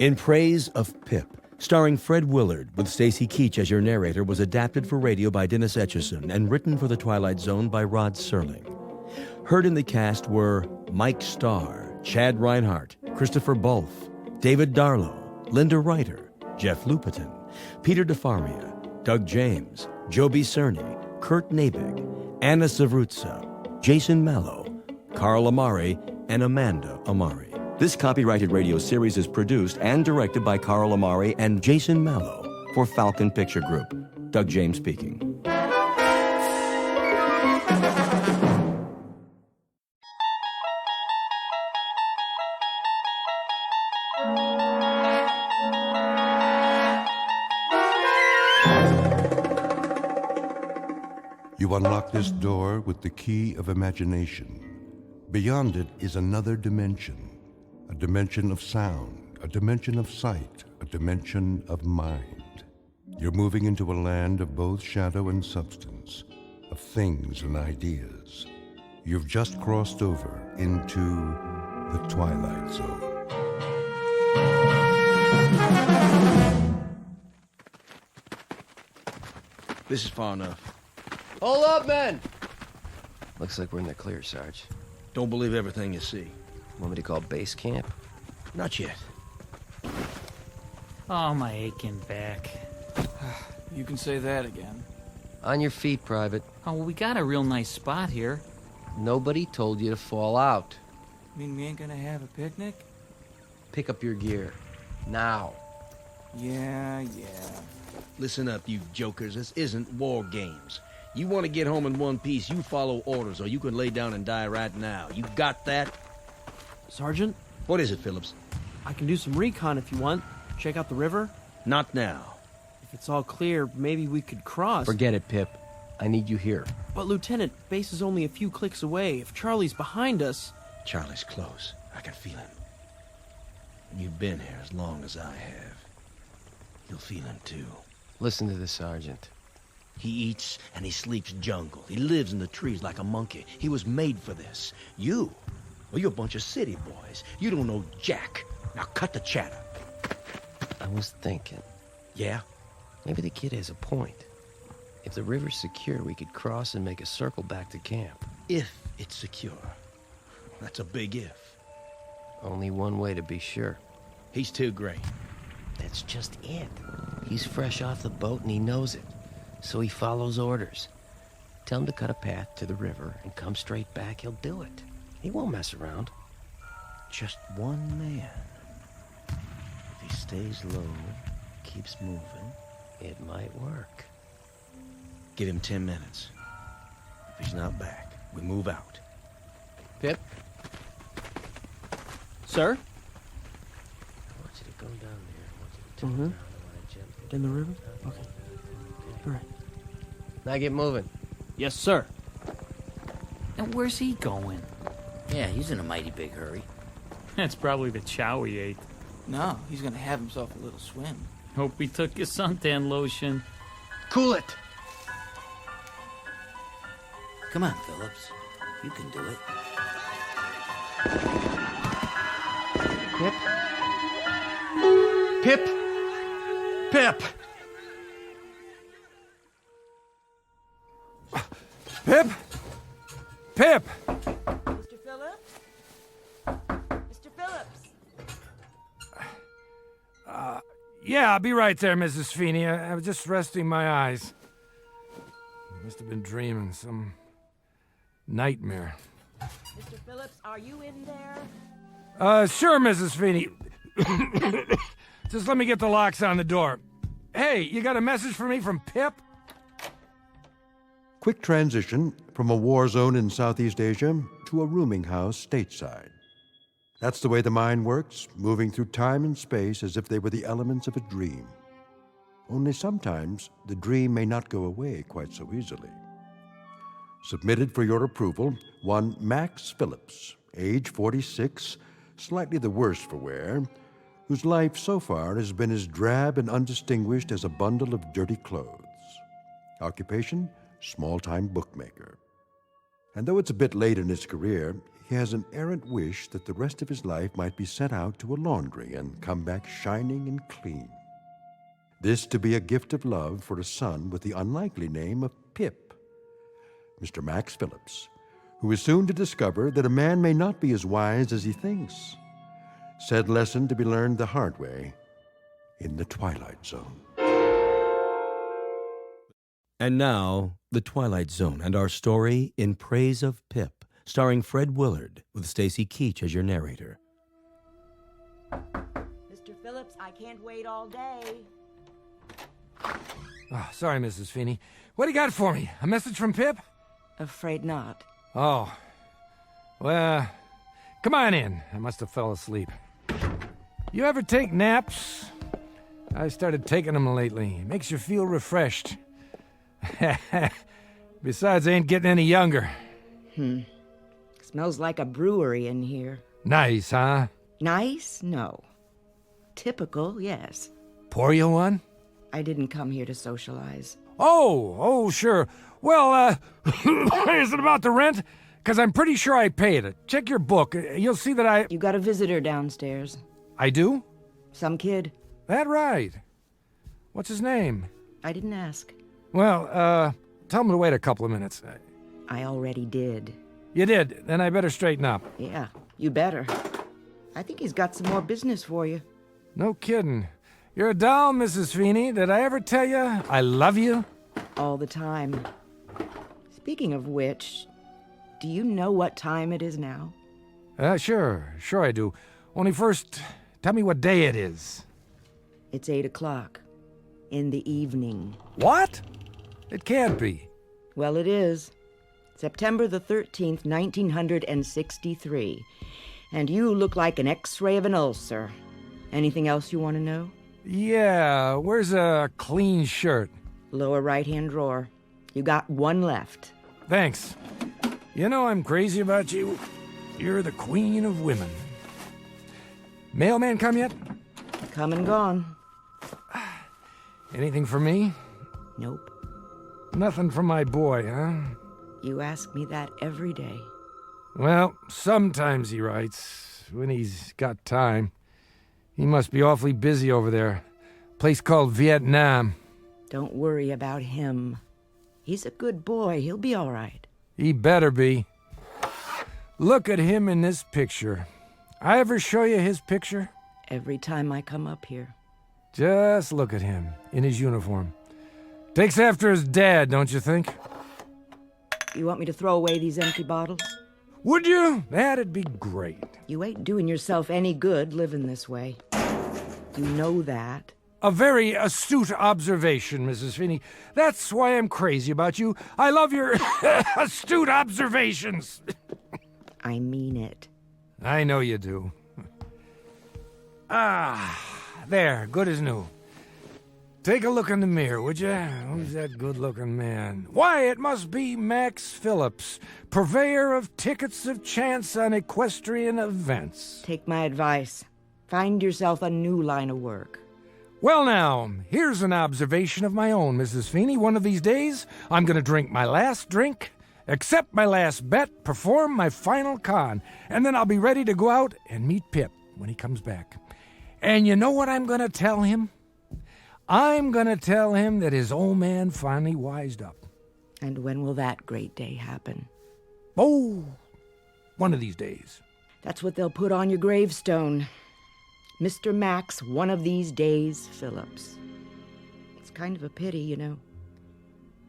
In Praise of Pip, starring Fred Willard with Stacy Keach as your narrator, was adapted for radio by Dennis Etchison and written for The Twilight Zone by Rod Serling. Heard in the cast were Mike Starr, Chad Reinhardt, Christopher Bolf, David Darlow, Linda Ryder, Jeff Lupetin, Peter DeFarmia, Doug James, Joby Cerny, Kurt Nabig, Anna Savrutsa, Jason Mallow, Carl Amari, and Amanda Amari. This copyrighted radio series is produced and directed by Carl Amari and Jason Mallow for Falcon Picture Group. Doug James speaking. You unlock this door with the key of imagination. Beyond it is another dimension. A dimension of sound, a dimension of sight, a dimension of mind. You're moving into a land of both shadow and substance, of things and ideas. You've just crossed over into the Twilight Zone. This is far enough. Hold up, men! Looks like we're in the clear, Sarge. Don't believe everything you see. Want me to call base camp? Not yet. Oh, my aching back. You can say that again. On your feet, Private. Oh, well, we got a real nice spot here. Nobody told you to fall out. Mean we ain't gonna have a picnic? Pick up your gear. Now. Yeah. Listen up, you jokers. This isn't war games. You want to get home in one piece, you follow orders, or you can lay down and die right now. You got that? Sergeant? What is it, Phillips? I can do some recon if you want. Check out the river. Not now. If it's all clear, maybe we could cross. Forget it, Pip. I need you here. But, Lieutenant, base is only a few clicks away. If Charlie's behind us... Charlie's close. I can feel him. You've been here as long as I have. You'll feel him, too. Listen to the Sergeant. He eats and he sleeps jungle. He lives in the trees like a monkey. He was made for this. Well, you're a bunch of city boys. You don't know jack. Now cut the chatter. I was thinking. Yeah? Maybe the kid has a point. If the river's secure, we could cross and make a circle back to camp. If it's secure. That's a big if. Only one way to be sure. He's too great. That's just it. He's fresh off the boat and he knows it. So he follows orders. Tell him to cut a path to the river and come straight back. He'll do it. He won't mess around. Just one man. If he stays low, keeps moving, it might work. Give him 10 minutes. If he's not back, we move out. Pip? Sir? I want you to go down there. I want you to turn down the line gently. In the river? Okay. All right. Now get moving. Yes, sir. And where's he going? Yeah, he's in a mighty big hurry. That's probably the chow he ate. No, he's gonna have himself a little swim. Hope he took his suntan lotion. Cool it! Come on, Phillips. You can do it. Pip? Pip! Pip? Pip! Mr. Phillips? Mr. Phillips? Yeah, I'll be right there, Mrs. Feeney. I was just resting my eyes. Must have been dreaming some nightmare. Mr. Phillips, are you in there? Sure, Mrs. Feeney. Just let me get the locks on the door. Hey, you got a message for me from Pip? Quick transition from a war zone in Southeast Asia to a rooming house stateside. That's the way the mind works, moving through time and space as if they were the elements of a dream. Only sometimes the dream may not go away quite so easily. Submitted for your approval, one Max Phillips, age 46, slightly the worse for wear, whose life so far has been as drab and undistinguished as a bundle of dirty clothes. Occupation, small-time bookmaker. And though it's a bit late in his career, he has an errant wish that the rest of his life might be sent out to a laundry and come back shining and clean. This to be a gift of love for a son with the unlikely name of Pip, Mr. Max Phillips, who is soon to discover that a man may not be as wise as he thinks. Said lesson to be learned the hard way in the Twilight Zone. And now, The Twilight Zone and our story In Praise of Pip, starring Fred Willard, with Stacy Keach as your narrator. Mr. Phillips, I can't wait all day. Oh, sorry, Mrs. Feeney. What do you got for me? A message from Pip? Afraid not. Oh. Well, come on in. I must have fell asleep. You ever take naps? I started taking them lately. It makes you feel refreshed. Besides, I ain't getting any younger. Smells like a brewery in here. Nice, huh? Nice? No. Typical, yes. Pour you one? I didn't come here to socialize. Oh, sure. Well, is it about the rent? Because I'm pretty sure I paid it. Check your book. You'll see that You got a visitor downstairs. I do? Some kid. That right. What's his name? I didn't ask. Well, tell him to wait a couple of minutes. I already did. You did? Then I better straighten up. Yeah, you better. I think he's got some more business for you. No kidding. You're a doll, Mrs. Feeney. Did I ever tell you I love you? All the time. Speaking of which, do you know what time it is now? Sure I do. Only first, tell me what day it is. It's 8 o'clock. In the evening. What? It can't be. Well, it is. September the 13th, 1963. And you look like an X-ray of an ulcer. Anything else you want to know? Yeah, where's a clean shirt? Lower right-hand drawer. You got one left. Thanks. You know I'm crazy about you. You're the queen of women. Mailman come yet? Come and gone. Anything for me? Nope. Nothing for my boy, huh? You ask me that every day. Well, sometimes he writes, when he's got time. He must be awfully busy over there. Place called Vietnam. Don't worry about him. He's a good boy. He'll be all right. He better be. Look at him in this picture. I ever show you his picture? Every time I come up here. Just look at him, in his uniform. Takes after his dad, don't you think? You want me to throw away these empty bottles? Would you? That'd be great. You ain't doing yourself any good living this way. You know that. A very astute observation, Mrs. Finney. That's why I'm crazy about you. I love your astute observations. I mean it. I know you do. There, good as new. Take a look in the mirror, would you? Who's that good-looking man? Why, it must be Max Phillips, purveyor of tickets of chance on equestrian events. Take my advice. Find yourself a new line of work. Well, now, here's an observation of my own, Mrs. Feeney. One of these days, I'm going to drink my last drink, accept my last bet, perform my final con, and then I'll be ready to go out and meet Pip when he comes back. And you know what I'm going to tell him? I'm going to tell him that his old man finally wised up. And when will that great day happen? Oh, one of these days. That's what they'll put on your gravestone. Mr. Max, one of these days, Phillips. It's kind of a pity, you know.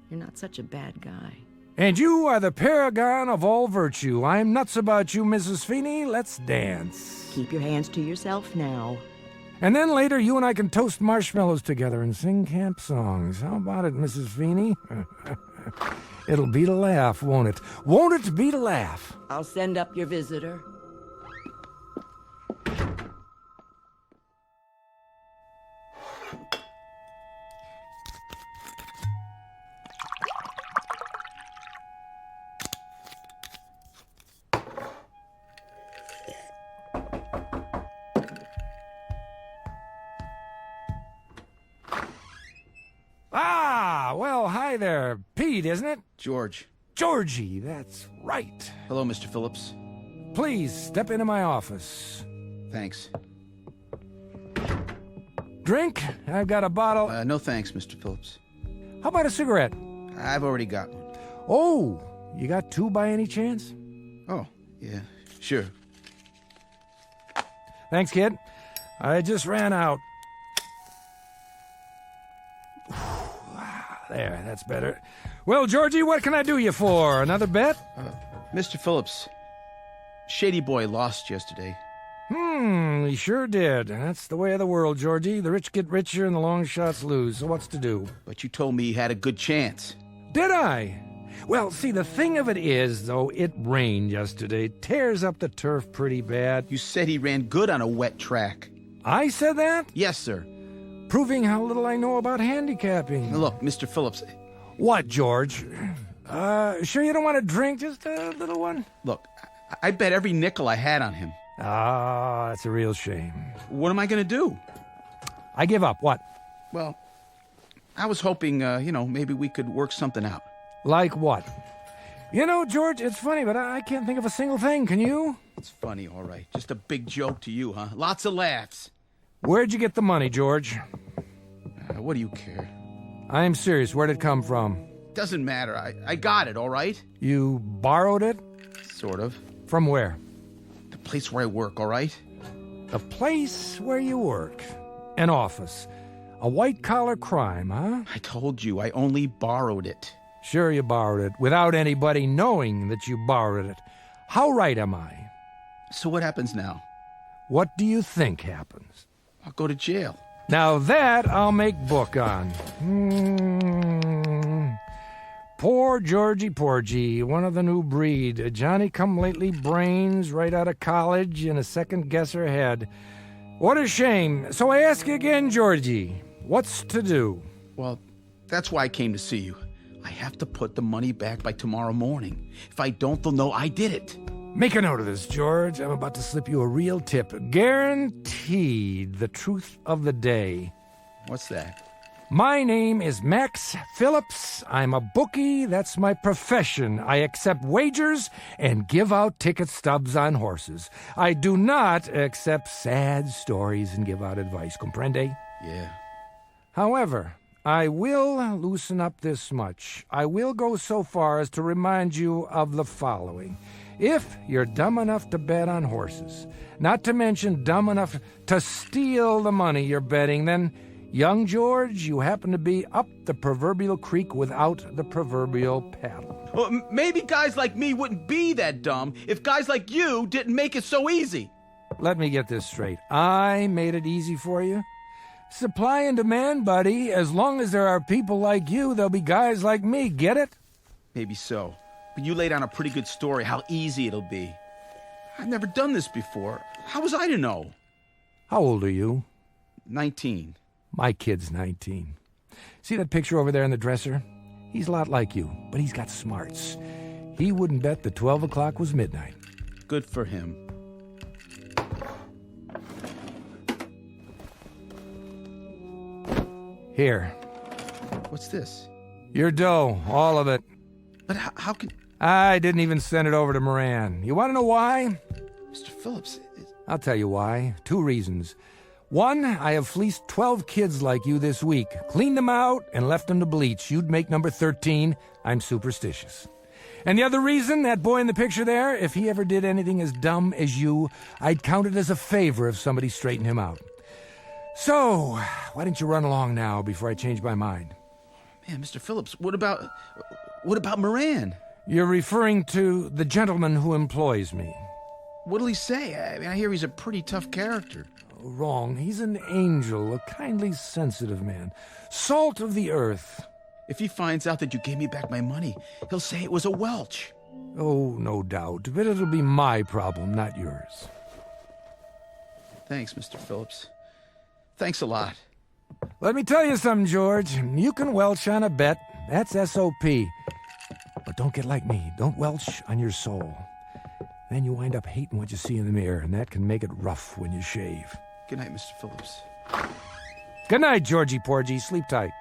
You're not such a bad guy. And you are the paragon of all virtue. I'm nuts about you, Mrs. Feeney. Let's dance. Keep your hands to yourself now. And then later, you and I can toast marshmallows together and sing camp songs. How about it, Mrs. Feeney? It'll beat a laugh, won't it? Won't it beat a laugh? I'll send up your visitor. Well, hi there. Pete, isn't it? George. Georgie, that's right. Hello, Mr. Phillips. please step into my office. Thanks. Drink? I've got a bottle. No thanks, Mr. Phillips. How about a cigarette? I've already got one. Oh, you got two by any chance? Oh, yeah, sure. Thanks, kid. I just ran out. There, that's better. Well, Georgie, what can I do you for? Another bet? Mr. Phillips, Shady Boy lost yesterday. He sure did. That's the way of the world, Georgie. The rich get richer and the long shots lose. So what's to do? But you told me he had a good chance. Did I? Well, see, the thing of it is, though, it rained yesterday. Tears up the turf pretty bad. You said he ran good on a wet track. I said that? Yes, sir. Proving how little I know about handicapping. Now look, Mr. Phillips. What, George? Sure you don't want a drink? Just a little one? Look, I bet every nickel I had on him. Ah, that's a real shame. What am I going to do? I give up. What? Well, I was hoping, maybe we could work something out. Like what? You know, George, it's funny, but I can't think of a single thing. Can you? It's funny, all right. Just a big joke to you, huh? Lots of laughs. Where'd you get the money, George? What do you care? I'm serious. Where'd it come from? Doesn't matter. I got it, all right? You borrowed it? Sort of. From where? The place where I work, all right? The place where you work. An office. A white-collar crime, huh? I told you, I only borrowed it. Sure you borrowed it, without anybody knowing that you borrowed it. How right am I? So what happens now? What do you think happens? I'll go to jail. Now that I'll make book on. Poor Georgie Porgy, one of the new breed. A Johnny-come-lately brains right out of college and a second-guesser head. What a shame. So I ask you again, Georgie, what's to do? Well, that's why I came to see you. I have to put the money back by tomorrow morning. If I don't, they'll know I did it. Make a note of this, George. I'm about to slip you a real tip. Guaranteed the truth of the day. What's that? My name is Max Phillips. I'm a bookie. That's my profession. I accept wagers and give out ticket stubs on horses. I do not accept sad stories and give out advice. Comprende? Yeah. However, I will loosen up this much. I will go so far as to remind you of the following. If you're dumb enough to bet on horses, not to mention dumb enough to steal the money you're betting, then, young George, you happen to be up the proverbial creek without the proverbial paddle. Well, maybe guys like me wouldn't be that dumb if guys like you didn't make it so easy. Let me get this straight. I made it easy for you? Supply and demand, buddy. As long as there are people like you, there'll be guys like me. Get it? Maybe so. But you laid on a pretty good story how easy it'll be. I've never done this before. How was I to know? How old are you? 19. My kid's 19. See that picture over there in the dresser? He's a lot like you, but he's got smarts. He wouldn't bet that 12 o'clock was midnight. Good for him. Here. What's this? Your dough, all of it. But how can... I didn't even send it over to Moran. You want to know why? Mr. Phillips... I'll tell you why. 2 reasons. 1, I have fleeced 12 kids like you this week. Cleaned them out and left them to bleach. You'd make number 13. I'm superstitious. And the other reason, that boy in the picture there, if he ever did anything as dumb as you, I'd count it as a favor if somebody straightened him out. So, why don't you run along now before I change my mind? Man, Mr. Phillips, what about Moran? You're referring to the gentleman who employs me. What'll he say? I mean, I hear he's a pretty tough character. Wrong. He's an angel, a kindly sensitive man. Salt of the earth. If he finds out that you gave me back my money, he'll say it was a Welch. Oh, no doubt. But it'll be my problem, not yours. Thanks, Mr. Phillips. Thanks a lot. Let me tell you something, George. You can welch on a bet. That's S.O.P. But don't get like me. Don't welch on your soul. Then you wind up hating what you see in the mirror, and that can make it rough when you shave. Good night, Mr. Phillips. Good night, Georgie Porgy. Sleep tight.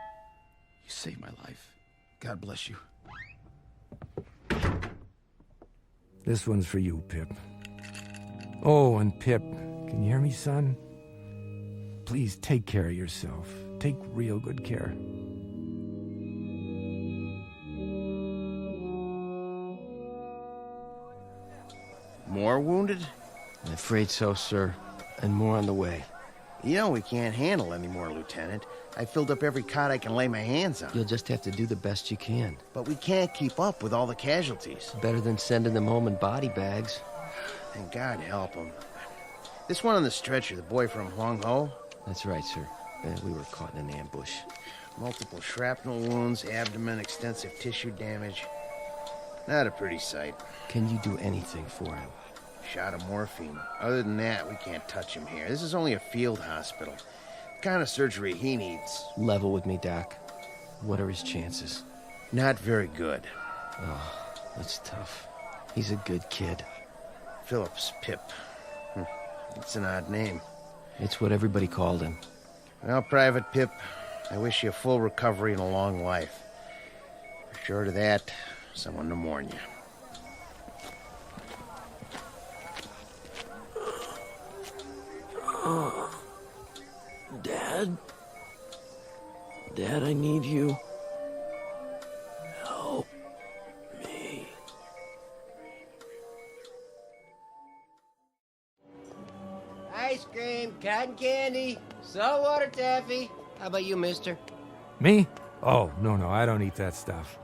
You saved my life. God bless you. This one's for you, Pip. Oh, and Pip, can you hear me, son? Please take care of yourself. Take real good care. More wounded? I'm afraid so, sir. And more on the way. You know we can't handle any more, Lieutenant. I filled up every cot I can lay my hands on. You'll just have to do the best you can. But we can't keep up with all the casualties. Better than sending them home in body bags. And God help them. This one on the stretcher, the boy from Huang Ho? That's right, sir. We were caught in an ambush. Multiple shrapnel wounds, abdomen, extensive tissue damage. Not a pretty sight. Can you do anything for him? Shot of morphine. Other than that, we can't touch him here. This is only a field hospital. The kind of surgery he needs. Level with me, Doc. What are his chances? Not very good. Oh, that's tough. He's a good kid. Phillips, Pip. It's an odd name. It's what everybody called him. Well, Private Pip, I wish you a full recovery and a long life. Short of that, someone to mourn you. Dad? Dad, I need you. Help me. Ice cream, cotton candy, saltwater taffy. How about you, mister? Me? Oh, no, I don't eat that stuff.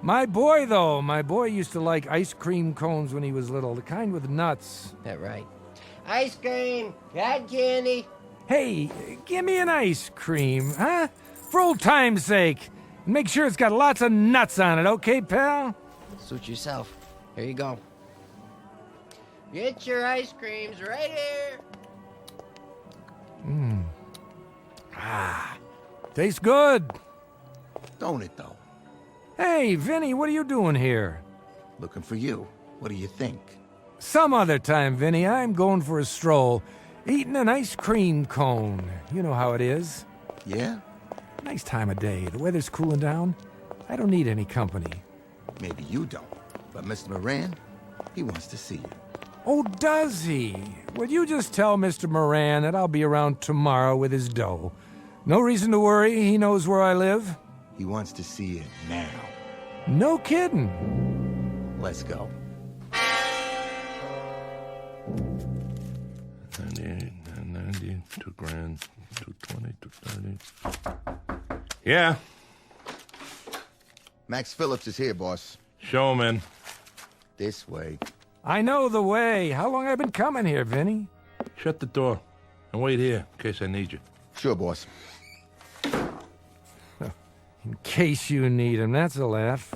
My boy, though, used to like ice cream cones when he was little, the kind with nuts. That right. Ice cream, cotton candy. Hey, give me an ice cream, huh? For old time's sake. Make sure it's got lots of nuts on it, okay, pal? Suit yourself. Here you go. Get your ice creams right here. Tastes good. Don't it, though? Hey, Vinny, what are you doing here? Looking for you. What do you think? Some other time, Vinny, I'm going for a stroll. Eating an ice cream cone. You know how it is. Yeah? Nice time of day. The weather's cooling down. I don't need any company. Maybe you don't. But Mr. Moran, he wants to see you. Oh, does he? Would you just tell Mr. Moran that I'll be around tomorrow with his dough? No reason to worry. He knows where I live. He wants to see you now. No kidding. Let's go. 98, 90, 2 grand, 220, 230. Yeah, Max Phillips is here, boss. show him in. This way. I know the way. How long I been coming here, Vinny? Shut the door and wait here in case I need you. Sure, boss. In case you need him, that's a laugh.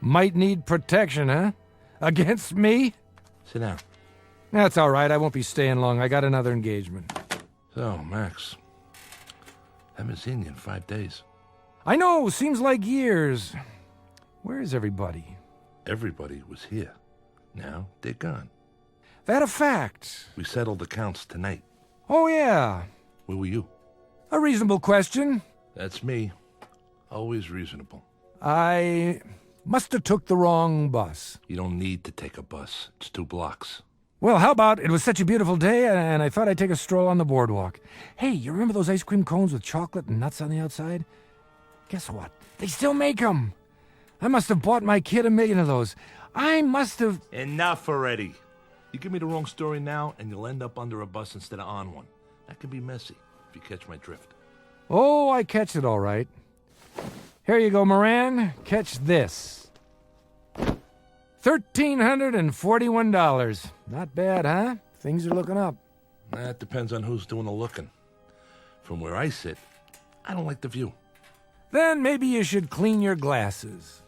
Might need protection, huh? Against me? Sit down. That's all right. I won't be staying long. I got another engagement. So, Max, haven't seen you in 5 days. I know. Seems like years. Where is everybody? Everybody was here. Now they're gone. That a fact? We settled accounts tonight. Oh, yeah. Where were you? A reasonable question. That's me. Always reasonable. I must have took the wrong bus. You don't need to take a bus. It's 2 blocks. Well, how about it was such a beautiful day, and I thought I'd take a stroll on the boardwalk. Hey, you remember those ice cream cones with chocolate and nuts on the outside? Guess what? They still make them. I must have bought my kid 1 million of those. I must have... Enough already. You give me the wrong story now, and you'll end up under a bus instead of on one. That can be messy, if you catch my drift. Oh, I catch it all right. Here you go, Moran. Catch this. $1,341. Not bad, huh? Things are looking up. That depends on who's doing the looking. From where I sit, I don't like the view. Then maybe you should clean your glasses.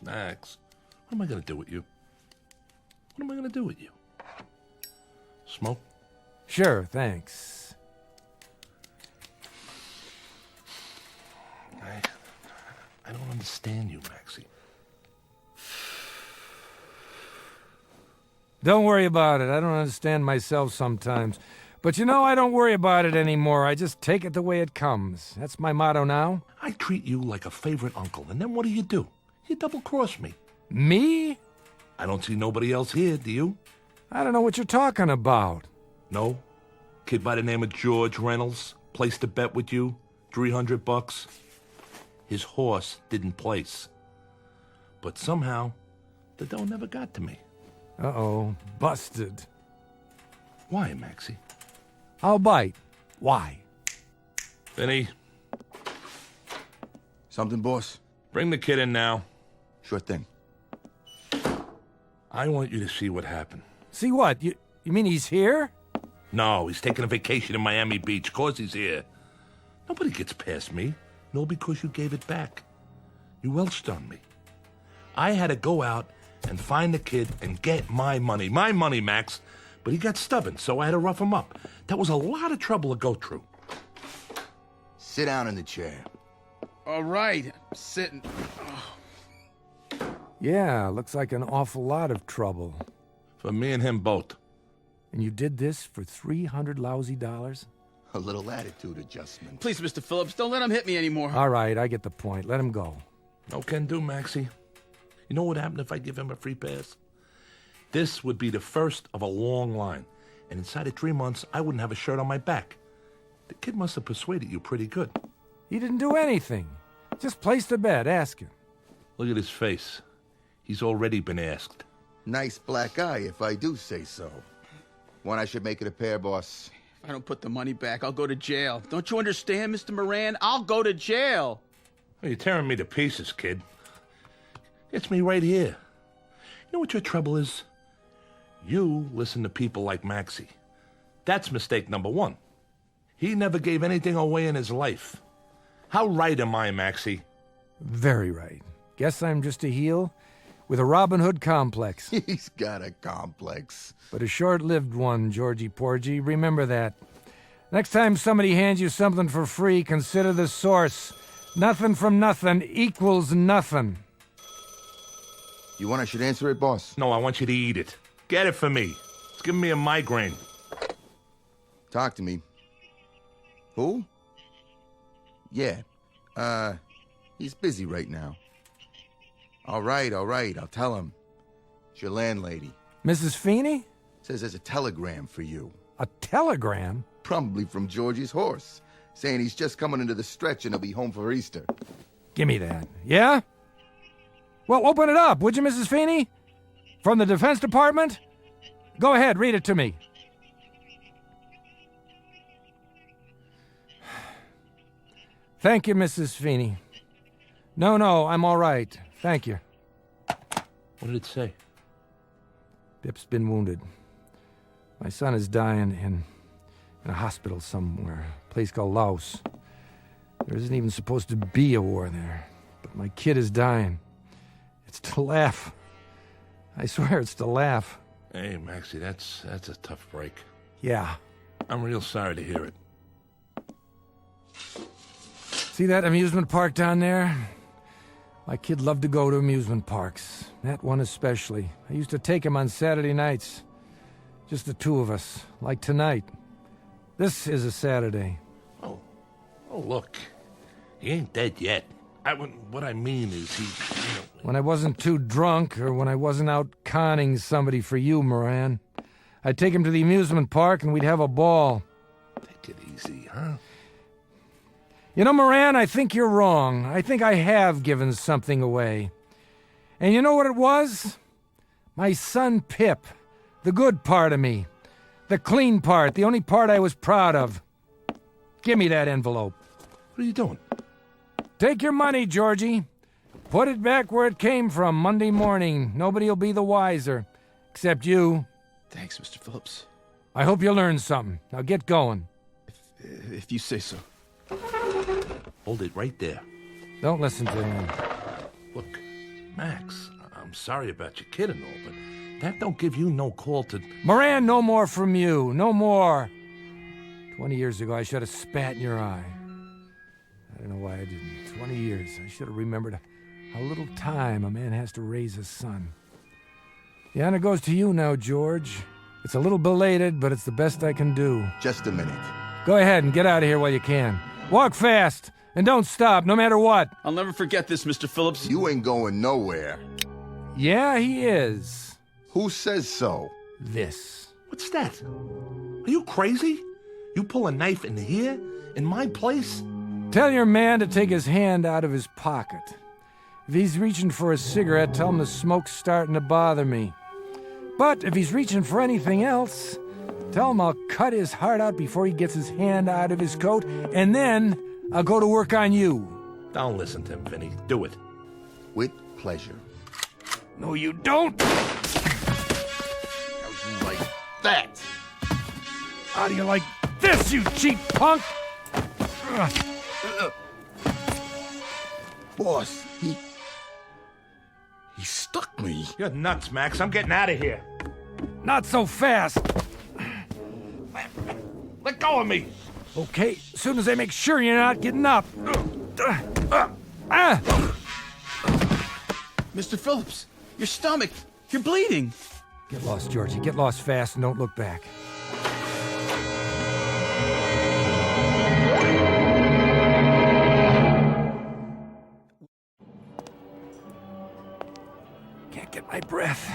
Max. What am I going to do with you? What am I going to do with you? Smoke? Sure, thanks. I don't understand you, Maxie. Don't worry about it. I don't understand myself sometimes. But you know, I don't worry about it anymore. I just take it the way it comes. That's my motto now. I treat you like a favorite uncle, and then what do? You double-cross me. Me? I don't see nobody else here, do you? I don't know what you're talking about. No? Kid by the name of George Reynolds placed a bet with you, $300. His horse didn't place. But somehow, the dough never got to me. Uh-oh, busted. Why, Maxie? I'll bite. Why? Vinny, Something, boss? bring the kid in now. Sure thing. I want you to see what happened. See what? You mean he's here? No, he's taking a vacation in Miami Beach. 'Cause he's here. Nobody gets past me. No, because you gave it back. You welched on me. I had to go out and find the kid and get my money. My money, Max. But he got stubborn, so I had to rough him up. That was a lot of trouble to go through. Sit down in the chair. All right, I'm sitting. Yeah, looks like an awful lot of trouble. For me and him both. And you did this for $300 lousy dollars? A little attitude adjustment. Please, Mr. Phillips, don't let him hit me anymore. All right, I get the point. Let him go. No can do, Maxie. You know what would happen if I give him a free pass? This would be the first of a long line. And inside of 3 months, I wouldn't have a shirt on my back. The kid must have persuaded you pretty good. He didn't do anything. Just placed a bet. Ask him. Look at his face. He's already been asked. Nice black eye, if I do say so. One I should make it a pair, boss. If I don't put the money back, I'll go to jail. Don't you understand, Mr. Moran? I'll go to jail. Well, you're tearing me to pieces, kid. It's me right here. You know what your trouble is? You listen to people like Maxie. That's mistake number one. He never gave anything away in his life. How right am I, Maxie? Very right. Guess I'm just a heel with a Robin Hood complex. He's got a complex. But a short-lived one, Georgie Porgy. Remember that. Next time somebody hands you something for free, consider the source. Nothing from nothing equals nothing. You want I should answer it, boss? No, I want you to eat it. Get it for me. It's giving me a migraine. Talk to me. Who? Yeah. He's busy right now. All right, I'll tell him. It's your landlady. Mrs. Feeney? Says there's a telegram for you. A telegram? Probably from Georgie's horse, saying he's just coming into the stretch and he'll be home for Easter. Give me that. Yeah? Well, open it up, would you, Mrs. Feeney? From the Defense Department? Go ahead, read it to me. Thank you, Mrs. Feeney. No, I'm all right. Thank you. What did it say? Pip's been wounded. My son is dying in a hospital somewhere, a place called Laos. There isn't even supposed to be a war there, but my kid is dying. It's to laugh. I swear it's to laugh. Hey, Maxie, that's a tough break. Yeah. I'm real sorry to hear it. See that amusement park down there? My kid loved to go to amusement parks. That one especially. I used to take him on Saturday nights. Just the two of us, like tonight. This is a Saturday. Oh, look. He ain't dead yet. What I mean is he... When I wasn't too drunk, or when I wasn't out conning somebody for you, Moran, I'd take him to the amusement park and we'd have a ball. Take it easy, huh? You know, Moran, I think you're wrong. I think I have given something away. And you know what it was? My son Pip. The good part of me. The clean part. The only part I was proud of. Give me that envelope. What are you doing? Take your money, Georgie. Put it back where it came from Monday morning. Nobody'll be the wiser. Except you. Thanks, Mr. Phillips. I hope you learned something. Now get going. If you say so. Hold it right there. Don't listen to him. Look, Max, I'm sorry about your kid and all, but that don't give you no call to... Moran, no more from you. No more. 20 years ago, I should have spat in your eye. I don't know why I didn't. 20 years. I should have remembered how little time a man has to raise a son. The honor goes to you now, George. It's a little belated, but it's the best I can do. Just a minute. Go ahead and get out of here while you can. Walk fast, and don't stop, no matter what. I'll never forget this, Mr. Phillips. You ain't going nowhere. Yeah, he is. Who says so? this. What's that? Are you crazy? You pull a knife in here? In my place? Tell your man to take his hand out of his pocket. If he's reaching for a cigarette, tell him the smoke's starting to bother me. But if he's reaching for anything else, tell him I'll cut his heart out before he gets his hand out of his coat, and then I'll go to work on you. Don't listen to him, Vinny. Do it. With pleasure. No, you don't. How'd you like that? How do you like this, you cheap punk? Boss, he stuck me. You're nuts, Max. I'm getting out of here. Not so fast. Let go of me. Okay, as soon as I make sure you're not getting up. Mr. Phillips, your stomach. You're bleeding. Get lost, Georgie. Get lost fast and don't look back. Can't get my breath.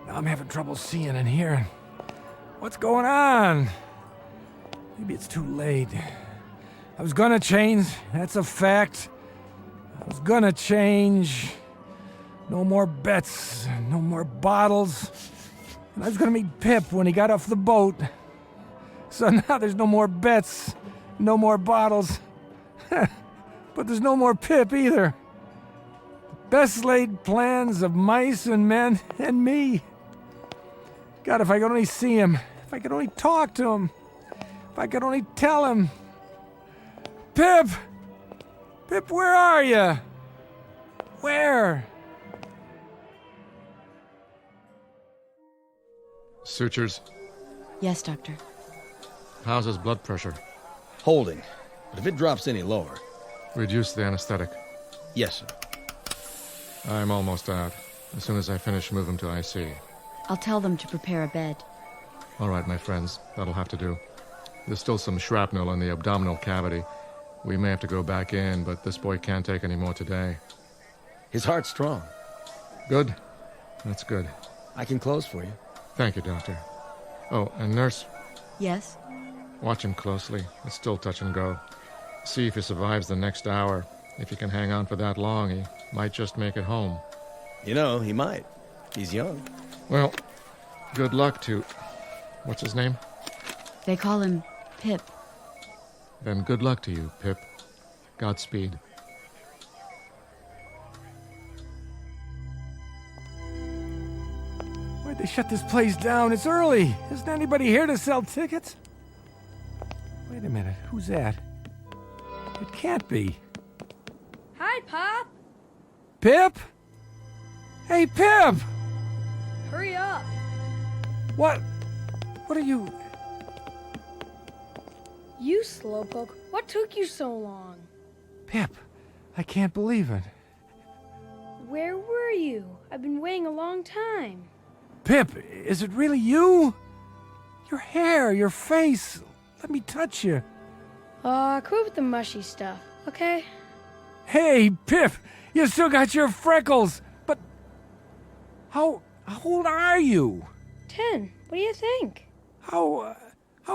Now I'm having trouble seeing and hearing. What's going on? Maybe it's too late. I was gonna change, that's a fact. I was gonna change. No more bets, no more bottles. And I was gonna meet Pip when he got off the boat. So now there's no more bets, no more bottles. But there's no more Pip either. Best laid plans of mice and men and me. God, if I could only see him. If I could only talk to him. If I could only tell him. Pip! Pip, where are you? Where? Sutures. Yes, Doctor. How's his blood pressure? Holding. But if it drops any lower... Reduce the anesthetic. Yes, sir. I'm almost out. As soon as I finish, move him to IC. I'll tell them to prepare a bed. All right, my friends. That'll have to do. There's still some shrapnel in the abdominal cavity. We may have to go back in, but this boy can't take any more today. His heart's strong. Good. That's good. I can close for you. Thank you, Doctor. Oh, and nurse, Yes? watch him closely. It's still touch and go. See if he survives the next hour. If he can hang on for that long, he might just make it home. You know, he might. He's young. Well, good luck to... What's his name? They call him Pip. Then good luck to you, Pip. Godspeed. Why'd they shut this place down? It's early. Isn't anybody here to sell tickets? Wait a minute. Who's that? It can't be. Hi, Pop. Pip? Hey, Pip! Hurry up. What are you... You slowpoke. What took you so long? Pip, I can't believe it. Where were you? I've been waiting a long time. Pip, is it really you? Your hair, your face. Let me touch you. Quit with the mushy stuff, okay? Hey, Pip, you still got your freckles. But how old are you? 10. What do you think? How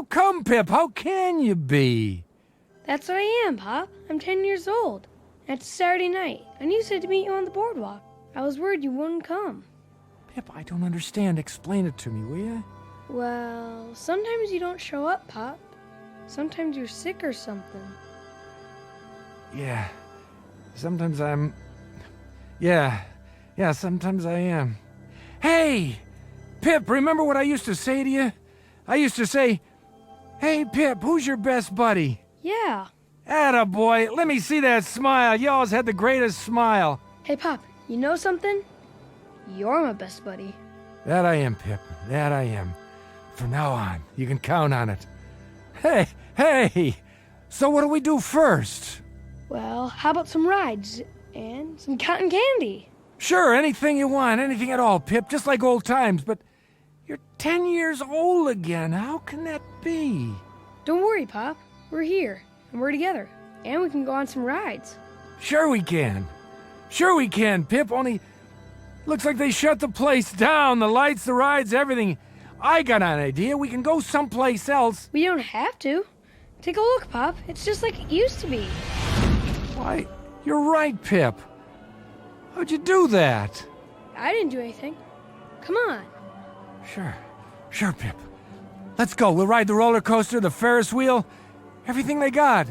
come, Pip? How can you be? That's what I am, Pop. I'm 10 years old. It's Saturday night, and you said to meet you on the boardwalk. I was worried you wouldn't come. Pip, I don't understand. Explain it to me, will you? Well, sometimes you don't show up, Pop. Sometimes you're sick or something. Yeah. Sometimes I'm... Yeah, sometimes I am. Hey! Pip, remember what I used to say to you? I used to say, "Hey, Pip, who's your best buddy?" Yeah. Attaboy, let me see that smile. You always had the greatest smile. Hey, Pop, you know something? You're my best buddy. That I am, Pip. That I am. From now on, you can count on it. Hey! So what do we do first? Well, how about some rides and some cotton candy? Sure, anything you want, anything at all, Pip, just like old times, but you're 10 years old again. How can that be? Don't worry, Pop. We're here, and we're together, and we can go on some rides. Sure we can. Sure we can, Pip, only Looks like they shut the place down. The lights, the rides, everything. I got an idea. We can go someplace else. We don't have to. Take a look, Pop. It's just like it used to be. Why, you're right, Pip. How'd you do that? I didn't do anything. Come on. Sure, Pip. Let's go. We'll ride the roller coaster, the Ferris wheel, everything they got.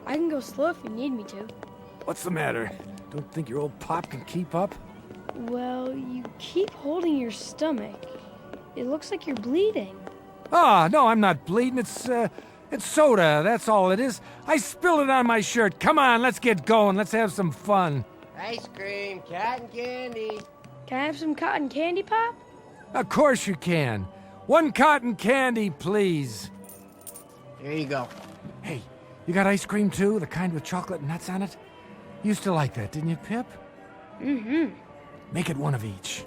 I can go slow if you need me to. What's the matter? Don't think your old pop can keep up? Well, you keep holding your stomach. It looks like you're bleeding. Ah, no, I'm not bleeding. It's soda. That's all it is. I spilled it on my shirt. Come on, let's get going. Let's have some fun. Ice cream, cotton candy. Can I have some cotton candy, Pop? Of course you can. One cotton candy, please. Here you go. Hey, you got ice cream too? The kind with chocolate and nuts on it? You used to like that, didn't you, Pip? Mm-hmm. Make it one of each.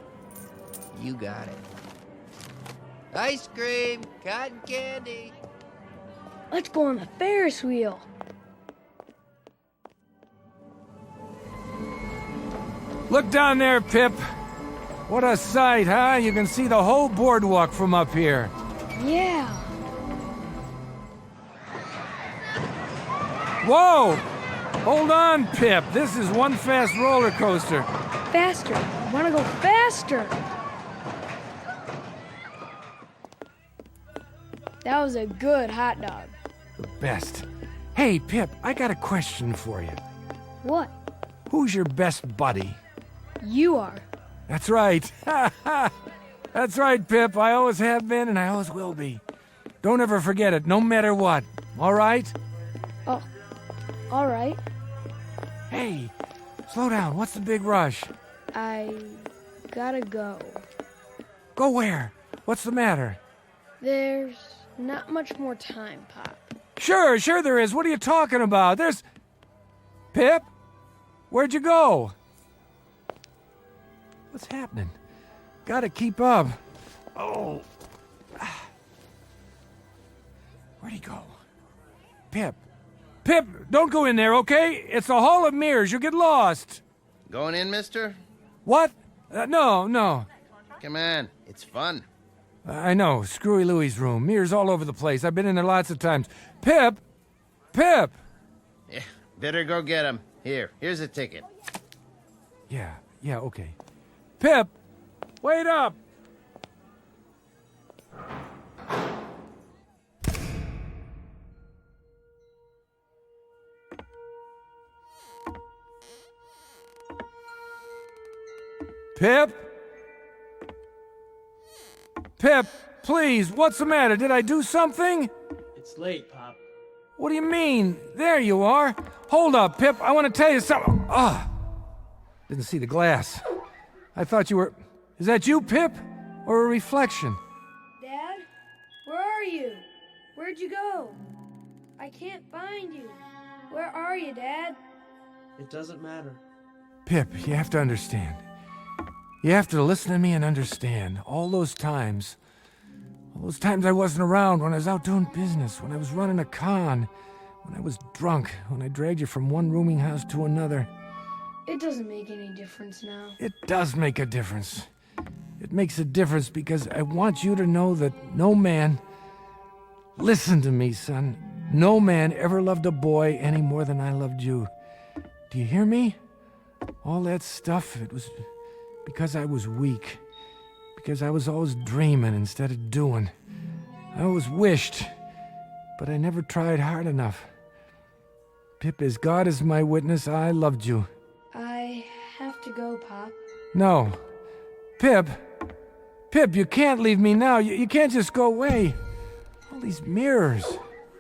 You got it. Ice cream, cotton candy. Let's go on the Ferris wheel. Look down there, Pip. What a sight, huh? You can see the whole boardwalk from up here. Yeah. Whoa! Hold on, Pip. This is one fast roller coaster. Faster. I want to go faster. That was a good hot dog. The best. Hey, Pip, I got a question for you. What? Who's your best buddy? You are. That's right. That's right, Pip. I always have been and I always will be. Don't ever forget it, no matter what. All right? Oh, all right. Hey, slow down. What's the big rush? I gotta go. Go where? What's the matter? There's not much more time, Pop. Sure there is. What are you talking about? There's... Pip? Where'd you go? What's happening? Gotta keep up. Oh. Where'd he go? Pip. Pip, don't go in there, okay? It's a hall of mirrors. You'll get lost. Going in, mister? What? No. Come on, it's fun. I know. Screwy Louie's room. Mirrors all over the place. I've been in there lots of times. Pip! Yeah, better go get him. Here's a ticket. Yeah, okay. Pip! Wait up! Pip? Pip, please, what's the matter? Did I do something? It's late, Pop. What do you mean? There you are. Hold up, Pip. I want to tell you something. Didn't see the glass. I thought you were... Is that you, Pip? Or a reflection? Dad? Where are you? Where'd you go? I can't find you. Where are you, Dad? It doesn't matter. Pip, you have to understand. You have to listen to me and understand. All those times I wasn't around, when I was out doing business, when I was running a con, when I was drunk, when I dragged you from one rooming house to another. It doesn't make any difference now. It does make a difference. It makes a difference because I want you to know that no man... Listen to me, son. No man ever loved a boy any more than I loved you. Do you hear me? All that stuff, it was because I was weak. Because I was always dreaming instead of doing. I always wished, but I never tried hard enough. Pip, as God is my witness, I loved you. I have to go, Pop. No. Pip, you can't leave me now. You can't just go away. All these mirrors.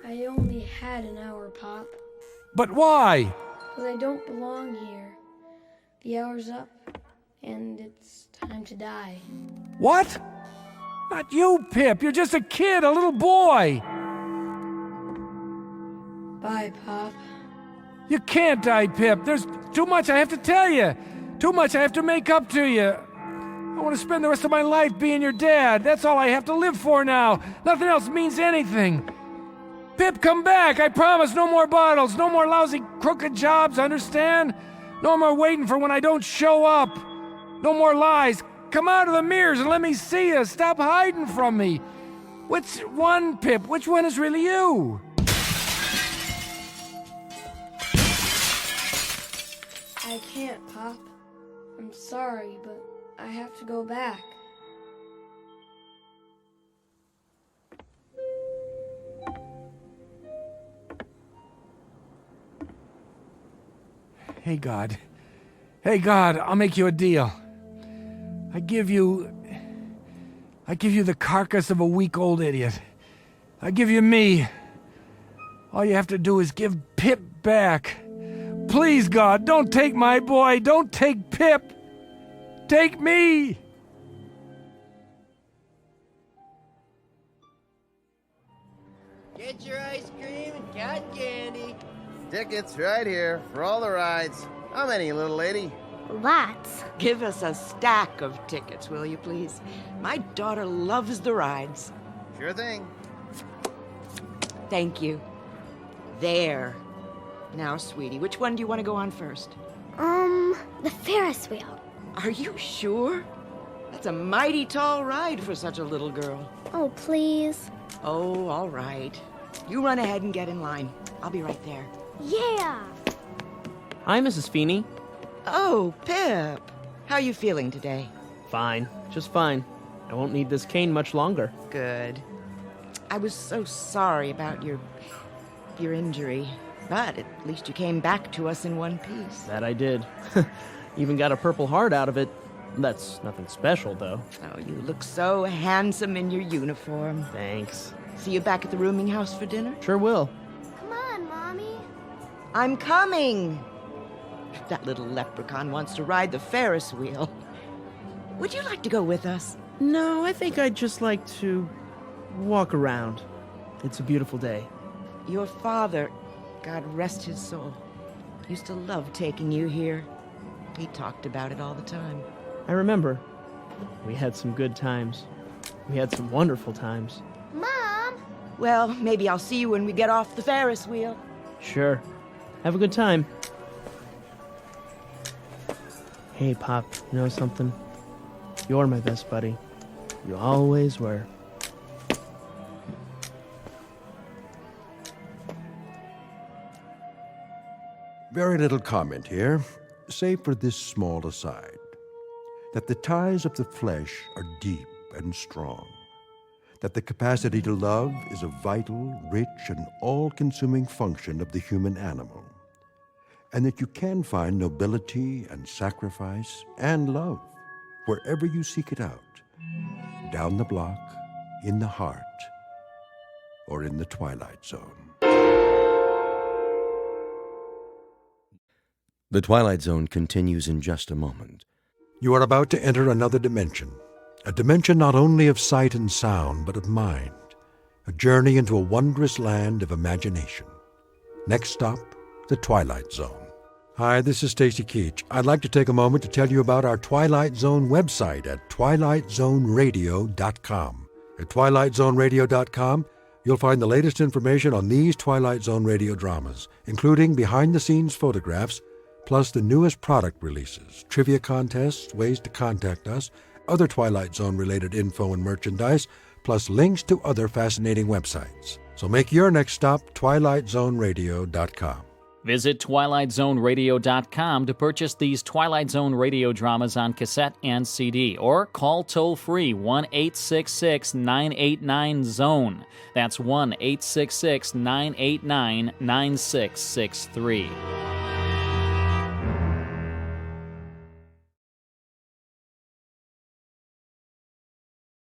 I only had an hour, Pop. But why? Because I don't belong here. The hour's up, and it's time to die. What? Not you, Pip. You're just a kid, a little boy. Bye, Pop. You can't die, Pip. There's too much I have to tell you. Too much I have to make up to you. I want to spend the rest of my life being your dad. That's all I have to live for now. Nothing else means anything. Pip, come back. I promise no more bottles, no more lousy crooked jobs, understand? No more waiting for when I don't show up. No more lies. Come out of the mirrors and let me see you. Stop hiding from me. Which one, Pip? Which one is really you? I can't, Pop. I'm sorry, but I have to go back. Hey, God. Hey, God, I'll make you a deal. I give you the carcass of a week-old idiot. I give you me. All you have to do is give Pip back. Please, God, don't take my boy. Don't take Pip. Take me. Get your ice cream and cotton candy. Tickets right here for all the rides. How many, little lady? Lots. Give us a stack of tickets, will you, please? My daughter loves the rides. Sure thing. Thank you. There. Now, sweetie, which one do you want to go on first? The Ferris wheel. Are you sure? That's a mighty tall ride for such a little girl. Oh, please. Oh, all right. You run ahead and get in line. I'll be right there. Yeah. Hi, Mrs. Feeney. Oh, Pip. How are you feeling today? Fine. Just fine. I won't need this cane much longer. Good. I was so sorry about your injury, but at least you came back to us in one piece. That I did. Even got a Purple Heart out of it. That's nothing special, though. Oh, you look so handsome in your uniform. Thanks. See you back at the rooming house for dinner? Sure will. Come on, Mommy. I'm coming. That little leprechaun wants to ride the Ferris wheel. Would you like to go with us? No, I think I'd just like to walk around. It's a beautiful day. Your father, God rest his soul, used to love taking you here. He talked about it all the time. I remember. We had some good times. We had some wonderful times. Mom! Well, maybe I'll see you when we get off the Ferris wheel. Sure. Have a good time. Hey, Pop, you know something? You're my best buddy. You always were. Very little comment here, save for this small aside, that the ties of the flesh are deep and strong, that the capacity to love is a vital, rich, and all-consuming function of the human animal, and that you can find nobility and sacrifice and love wherever you seek it out, down the block, in the heart, or in the Twilight Zone. The Twilight Zone continues in just a moment. You are about to enter another dimension, a dimension not only of sight and sound, but of mind, a journey into a wondrous land of imagination. Next stop, the Twilight Zone. Hi, this is Stacy Keach. I'd like to take a moment to tell you about our Twilight Zone website at twilightzoneradio.com. At twilightzoneradio.com, you'll find the latest information on these Twilight Zone radio dramas, including behind-the-scenes photographs, plus the newest product releases, trivia contests, ways to contact us, other Twilight Zone-related info and merchandise, plus links to other fascinating websites. So make your next stop twilightzoneradio.com. Visit twilightzoneradio.com to purchase these Twilight Zone radio dramas on cassette and CD, or call toll-free 1-866-989-ZONE. That's 1-866-989-9663.